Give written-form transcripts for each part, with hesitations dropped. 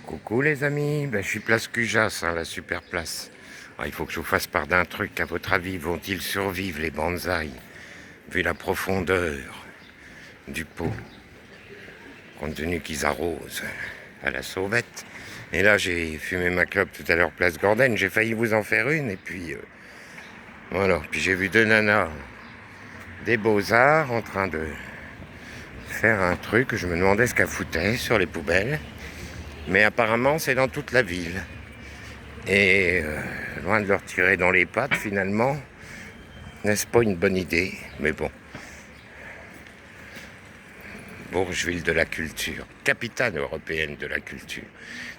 Coucou les amis, je suis place Cujas, la super place. Il faut que je vous fasse part d'un truc. À votre avis, vont-ils survivre les bonsaïs, vu la profondeur du pot, compte tenu qu'ils arrosent à la sauvette? Et là, j'ai fumé ma clope tout à l'heure place Gordon, j'ai failli vous en faire une, et puis voilà. Puis j'ai vu deux nanas des beaux-arts en train de faire un truc, je me demandais ce qu'elles foutaient sur les poubelles. Mais apparemment, c'est dans toute la ville. Et loin de leur tirer dans les pattes, finalement, n'est-ce pas une bonne idée? Mais bon, Bourgeville de la culture, capitale européenne de la culture.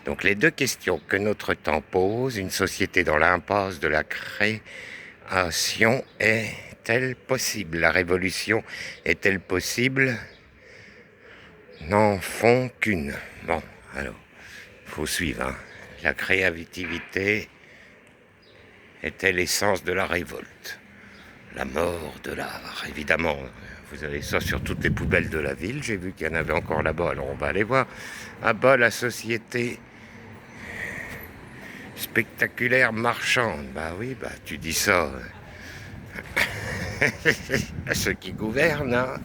Donc les deux questions que notre temps pose, une société dans l'impasse de la création, est-elle possible? La révolution est-elle possible? N'en font qu'une. Bon, alors, faut suivre, hein. La créativité était l'essence de la révolte. La mort de l'art, évidemment. Vous avez ça sur toutes les poubelles de la ville. J'ai vu qu'il y en avait encore là-bas, alors on va aller voir. Ah bah, la société spectaculaire marchande. Bah oui, bah tu dis ça à ceux qui gouvernent, hein.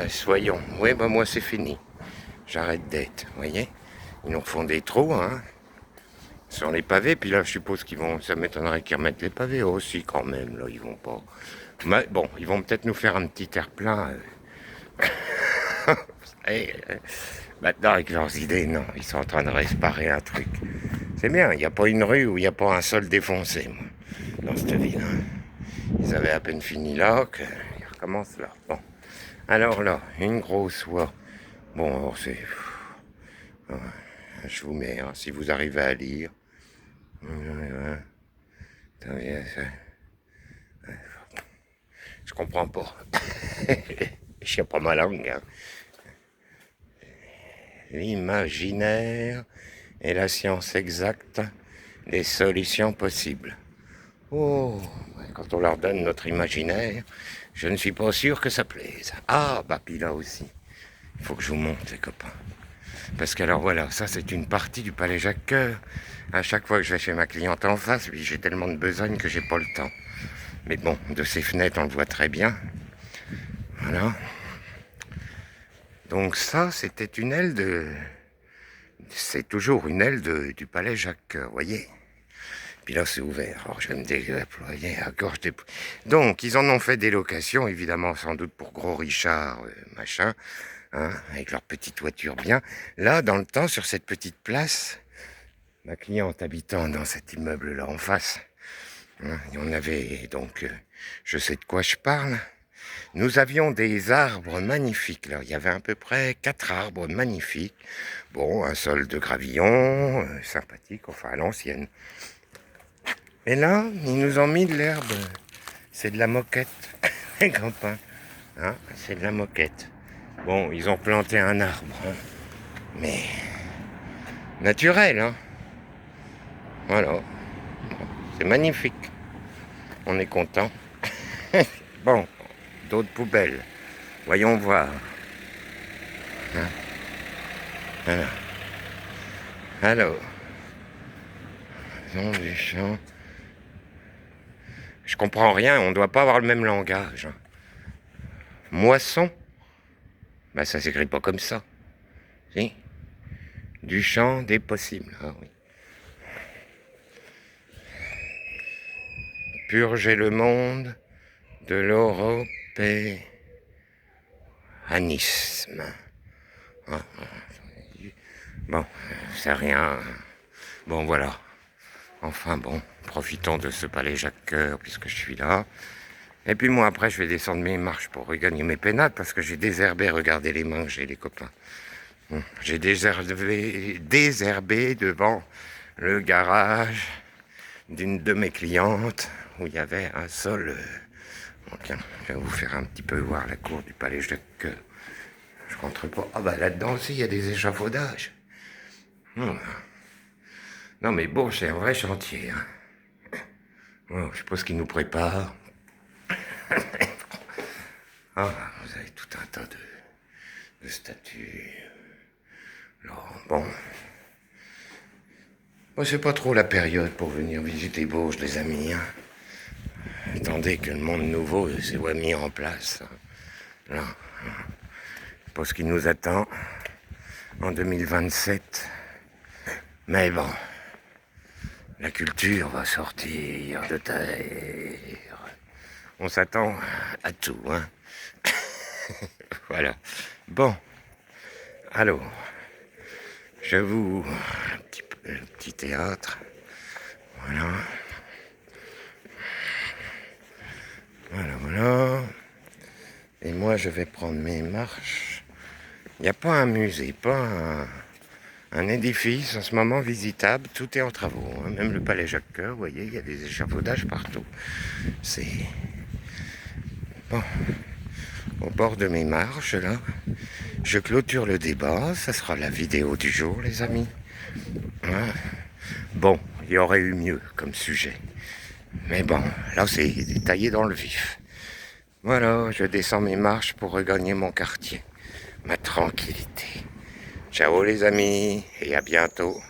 Soyons. Oui, bah moi c'est fini. J'arrête d'être, vous voyez. Ils nous font des trous, hein, sur les pavés. Puis là, je suppose qu'ils vont, ça m'étonnerait qu'ils remettent les pavés aussi quand même. Là, ils vont pas. Mais bon, ils vont peut-être nous faire un petit air-plein. Et, maintenant, avec leurs idées, non, ils sont en train de réparer un truc. C'est bien, il n'y a pas une rue où il n'y a pas un sol défoncé, moi, dans cette ville. Hein. Ils avaient à peine fini là, qu'ils recommencent là. Bon, alors là, une grosse voie. Bon, alors c'est... Je vous mets, hein, si vous arrivez à lire. Je comprends pas. Je sais pas ma langue. Hein. L'imaginaire est la science exacte des solutions possibles. Oh, quand on leur donne notre imaginaire, je ne suis pas sûr que ça plaise. Ah, bah puis là aussi, il faut que je vous montre les copains. Parce que alors voilà, ça c'est une partie du Palais Jacques-Cœur. À chaque fois que je vais chez ma cliente en face, oui, j'ai tellement de besogne que j'ai pas le temps. Mais bon, de ces fenêtres, on le voit très bien. Voilà. Donc ça, c'était une aile de... C'est toujours une aile du Palais Jacques-Cœur, voyez. Puis là, c'est ouvert. Alors, je vais me déployer à gorge déployée. Donc, ils en ont fait des locations, évidemment, sans doute pour Gros Richard, machin, hein, avec leur petite voiture bien. Là, dans le temps, sur cette petite place, ma cliente habitant dans cet immeuble-là en face, hein, on avait donc, je sais de quoi je parle. Nous avions des arbres magnifiques. Là, il y avait à peu près 4 arbres magnifiques. Bon, un sol de gravillon, sympathique, enfin à l'ancienne. Et là, ils nous ont mis de l'herbe. C'est de la moquette, les copains. Hein, c'est de la moquette. Bon, ils ont planté un arbre, hein, mais naturel, hein. Voilà. Bon, c'est magnifique. On est content. Bon, d'autres poubelles. Voyons voir. Hein, voilà. Alors, Maison du champ. Je comprends rien, on ne doit pas avoir le même langage. Hein. Moisson, bah ça s'écrit pas comme ça. Si. Du champ des possibles. Ah oui. Purger le monde de l'européanisme. Ah, bon, c'est rien. Bon, voilà. Enfin bon, profitons de ce palais Jacques-Cœur puisque je suis là. Et puis moi après je vais descendre mes marches pour regagner mes pénates parce que j'ai désherbé, regardez les mains que j'ai les copains. J'ai désherbé devant le garage d'une de mes clientes où il y avait un sol. Bon, tiens, je vais vous faire un petit peu voir la cour du palais Jacques-Cœur. Je rentre pas. Ah bah là-dedans aussi il y a des échafaudages. Non mais bon, c'est un vrai chantier. Hein. Bon, je suppose qu'ils nous préparent. Ah, vous avez tout un tas de statues. Alors, bon, Moi, c'est pas trop la période pour venir visiter Bourges, les amis. Hein. Attendez que le monde nouveau soit mis en place. Là, pour ce qui nous attend en 2027. Mais bon, la culture va sortir de terre. On s'attend à tout, hein. Voilà. Bon, alors, j'avoue, un petit théâtre. Voilà. Voilà. Et moi, je vais prendre mes marches. Il n'y a pas un musée, pas un édifice en ce moment visitable. Tout est en travaux. Hein. Même le palais Jacques-Cœur, vous voyez, il y a des échafaudages partout. C'est... Bon. Au bord de mes marches, là, je clôture le débat. Ça sera la vidéo du jour, les amis. Hein. Bon, il y aurait eu mieux comme sujet. Mais bon, là, c'est détaillé dans le vif. Voilà, je descends mes marches pour regagner mon quartier. Ma tranquillité. Ciao les amis, et à bientôt.